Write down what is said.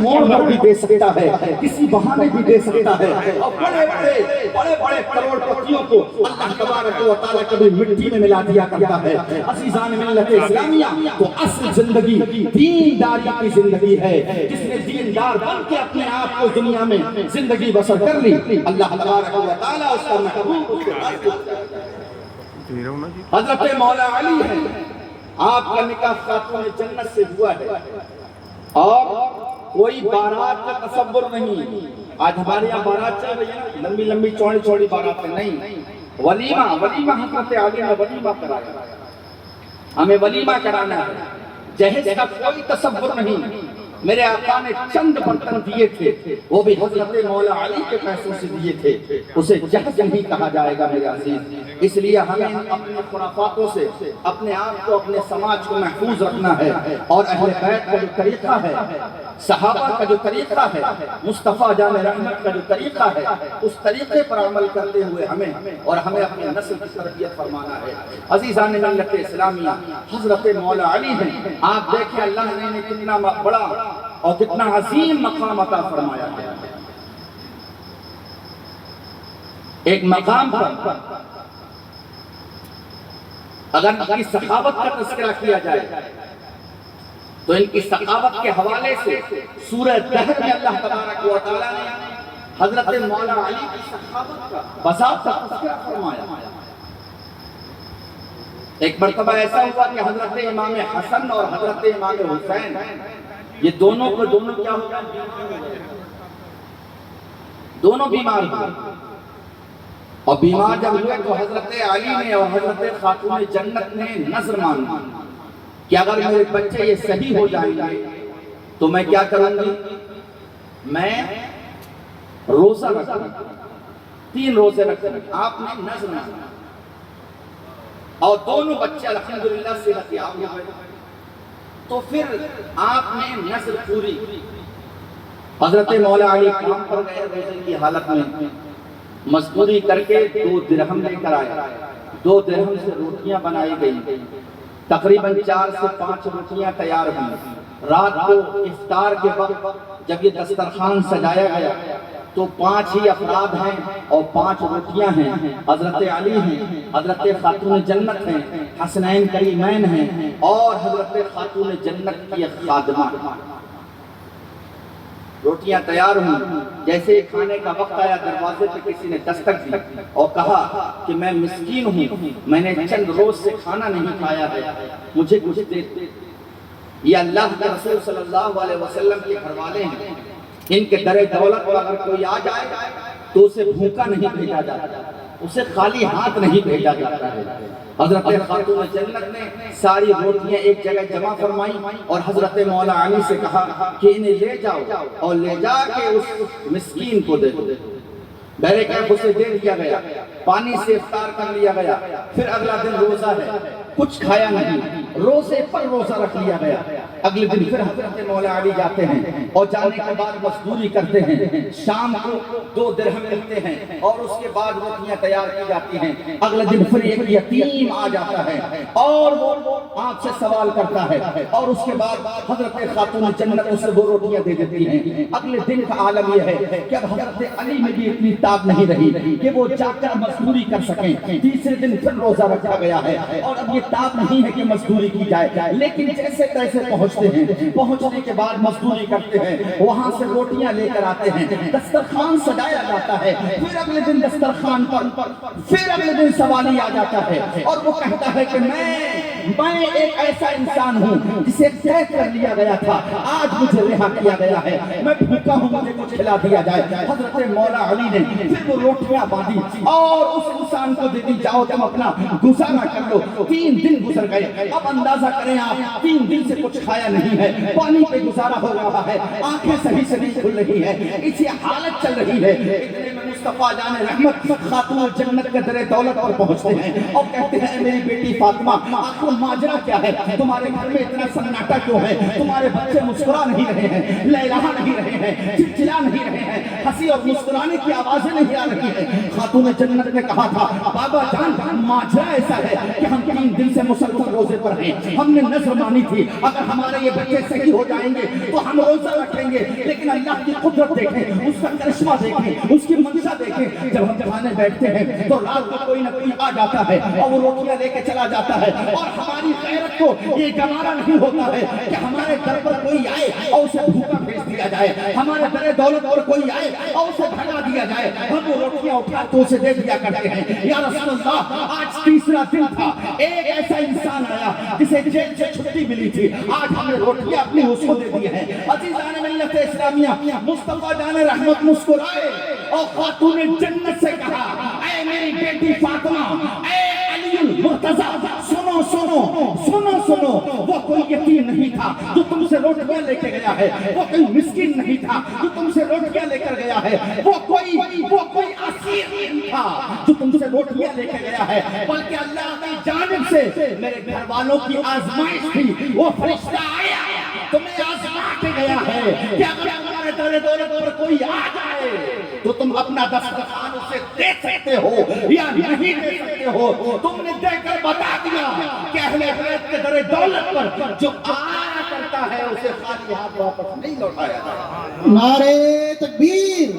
موڑ پر بھی دے سکتا ہے، کسی بہانے بھی دے سکتا ہے، اور بڑے بڑے کروڑ پتیوں کو اللہ تبارک و تعالیٰ کبھی مٹی میں ملا دیا کرتا ہے۔ عزیزان ملت اسلامیہ، تو اصل زندگی دینداری کی زندگی ہے۔ جس نے دیندار بن کے اپنے آپ کو دنیا میں زندگی بسر کر لی، اللہ تبارک و تعالیٰ اس کا محبوب اس کے پاس۔ حضرت مولا علی ہے، آپ کا نکاح خاتون جنت سے ہوا ہے، اور کوئی بارات کا تصور نہیں۔ آج ہمارے یہاں بارات چل رہی ہے، لمبی لمبی چوڑی چوڑی باراتیں نہیں، ولیمہ حضرت علی نے ولیمہ کرایا، ہمیں ولیمہ کرانا ہے۔ جہیز کا کوئی تصور نہیں۔ میرے آقا نے چند برتن دیے تھے، وہ بھی حضرت مولا علی کے پیسوں سے دیے تھے، اسے جہیز نہیں کہا جائے گا میرے عزیز۔ اس لیے ہمیں اپنے خرافاتوں سے اپنے آپ کو، اپنے سماج کو محفوظ رکھنا ہے، اور اہل بیت کا جو طریقہ ہے، صحابہ کا جو طریقہ ہے، مصطفیٰ جان رحمت کا جو طریقہ ہے، اس طریقے پر عمل کرتے ہوئے ہمیں اپنے نسل کی تربیت فرمانا ہے۔ عزیزان ملت اسلامیہ، حضرت مولا علی ہیں، آپ دیکھیں اللہ نے کتنا بڑا اور کتنا عظیم مقام عطا فرمایا ہے۔ ایک مقام پر اگر ان کی سخاوت کا تذکرہ کیا جائے تو ان کی سخاوت کے حوالے سے سورہ دہر میں اللہ تبارک و تعالیٰ نے حضرت مولا علی کی سخاوت کا بساط کا تذکرہ فرمایا۔ ایک مرتبہ ایسا ہوا کہ حضرت امام حسن اور حضرت امام حسین، یہ دونوں کیا ہو گئے؟ دونوں بیمار ہوئے، اور بیمار جب ہوئے تو حضرت علی نے اور حضرت خاتون جنت نے نظر مانی کہ اگر میرے بچے یہ صحیح ہو جائیں گے تو میں کیا کروں گی؟ میں روزہ رکھوں گی، 3 روزے رکھوں گی۔ آپ نے نظر مانی، اور دونوں بچے الحمدللہ صحت یاب ہو گئے۔ تو پھر آپ نے نظر پوری، حضرت مولا علی کام پر گئے روزے کی حالت میں، مزدوری کر کے 2 درہم لے کر آئے، 2 درہم سے روٹیاں بنائی گئی، تقریباً 4 سے 5 روٹیاں تیار ہوئی۔ رات کو افطار کے وقت جب یہ دسترخوان سجایا گیا تو 5 ہی افراد ہیں اور 5 روٹیاں ہیں، حضرت علی ہیں، حضرت خاتون جنت ہیں، حسنین کریمین ہیں، اور حضرت خاتون جنت کی خادمہ۔ روٹیاں تیار ہوئی، جیسے کھانے کا وقت آیا دروازے پہ کسی نے دستک دی اور کہا کہ میں مسکین ہوں، میں نے چند روز سے کھانا نہیں کھایا ہے، مجھے کچھ دے۔ یہ اللہ کے رسول صلی اللہ علیہ وسلم کے گھر والے ہیں، ان کے در دولت پر اگر کوئی آ جائے تو اسے بھوکا نہیں بھیجا جاتا، اسے خالی ہاتھ نہیں بھیجا جاتا ہے۔ حضرت خاتون جنت نے ساری روٹیاں ایک جگہ جمع فرمائی اور حضرت مولا علی سے کہا کہ انہیں لے جاؤ اور لے جا کے اس مسکین کو دے دو۔ بہرے کیف اسے دے دیا گیا، پانی سے افطار کر لیا گیا۔ پھر اگلا دن روزہ ہے، کچھ کھایا نہیں، روزے پر روزہ رکھ لیا گیا۔ اگلے دن پھر حضرت مولا علی جاتے ہیں اور جانے کے بعد مزدوری کرتے ہیں، شام کو 2 درہم ملتے ہیں اور اس کے بعد روٹیاں تیار کی جاتی ہیں۔ اگلے دن پھر ایک یتیم آ جاتا ہے اور وہ آپ سے سوال کرتا ہے، اور اس کے بعد حضرت خاتون جنت اسے وہ روٹیاں دے دیتی ہیں۔ اگلے دن کا عالم یہ ہے کہ اب حضرت علی میں بھی اتنی طاقت نہیں رہی کہ وہ جا کر مزدوری کر سکیں۔ تیسرے دن پھر روزہ رکھا گیا ہے اور اب یہ طاقت نہیں ہے کہ مزدوری کی جائے، لیکن جیسے تیسے پہنچتے ہیں، پہنچنے کے بعد مزدوری کرتے ہیں، وہاں سے روٹیاں لے کر آتے ہیں، دسترخوان سجایا جاتا ہے۔ پھر اگلے دن دسترخوان پر پھر اگلے دن سوالی آ جاتا ہے اور وہ کہتا ہے کہ میں ایک ایسا انسان ہوں جسے قید کر لیا گیا تھا، آج مجھے رہا کیا گیا ہے، میں بھوکا ہوں، مجھے کچھ کھلا دیا جائے۔ حضرت مولا علی نے پھر وہ روٹیاں باندھی اور اس انسان کو دے دی، جاؤ تم اپنا گزارا کر لو۔ 3 دن گزر گئے، اب اندازہ کریں آپ، 3 دن سے کچھ کھایا نہیں ہے، پانی پہ گزارا ہو رہا ہے، آنکھیں صحیح سے نہیں کھل رہی ہے، اسی حالت چل رہی ہے۔ اتنے میں مصطفیٰ جان رحمت خاتون جنت کے در دولت پر پہنچتے ہیں اور کہتے ہیں اے میری بیٹی فاطمہ آخر ماجرا کیا ہے، تمہارے گھر میں اتنا سناٹا کیوں ہے، تمہارے بچے مسکرا نہیں رہے ہیں، لہلہا نہیں رہے ہیں، چلچلا نہیں رہے ہیں، ہنسی اور مسکرانے کی آوازیں نہیں آ رہی ہیں۔ خاتون جنت نے کہا تھا بابا جان ماجرا ایسا ہے کہ ہم 3 دن سے مسلسل روزے پر ہیں، ہم نے نظر مانی تھی اگر ہمارے یہ بچے صحیح ہو جائیں گے تو ہم روزہ رکھیں گے، لیکن اللہ کی قدرت دیکھیں، اس کا کرشمہ دیکھیں، اس کی منشا دیکھیں، جب ہم کھانے بیٹھتے ہیں تو رات کو کوئی نہ کوئی آ جاتا ہے اور وہ روٹیاں لے کے چلا جاتا ہے، اور ہماری غیرت کو یہ گوارا نہیں ہوتا ہے کہ ہمارے در پر کوئی آئے اور اسے بھوکا بھیج دیا جائے، ہمارے در دولت پر کوئی آئے اور اسے بھگا دیا جائے، ہم وہ روٹیاں اٹھا تو اسے دے دیا کرتے ہیں۔ یا رسول اللہ آج تیسرا دن تھا، ایک ایسا انسان آیا جسے جیل سے چھٹی ملی تھی، آج ہم نے روٹیاں اپنی اس کو دے دی ہیں۔ عزیزان ملت اسلامیہ، مصطفیٰ جان رحمت مسکرائے اور خاتون جنت سے کہا اے میری بیٹی فاطمہ، اے علی المرتضیٰ، سنو سنو سنو سنو، وہ کوئی یتیم نہیں تھا جو تم سے روٹیاں لے کے گیا ہے، وہ کوئی مسکین نہیں تھا جو تم سے روٹیاں لے کر گیا ہے، وہ کوئی اسیر نہیں تھا جو تم سے روٹیاں لے کے گیا ہے، بلکہ اللہ کی جانب سے میرے گھر والوں کی آزمائش تھی، وہ فرشتہ آیا تمہیں آزما کے گیا ہے کہ اگر تمہارے در دولت پر کوئی آ جائے تو تم اپنا دسترخوان اسے دے سکتے ہو یا نہیں دے سکتے ہو۔ تم نے دے کر بتا دیا کہ اہل بیت کے در دولت پر جو آیا کرتا ہے اسے خالی ہاتھ واپس نہیں لوٹایا جائے۔ نعرہ تکبیر!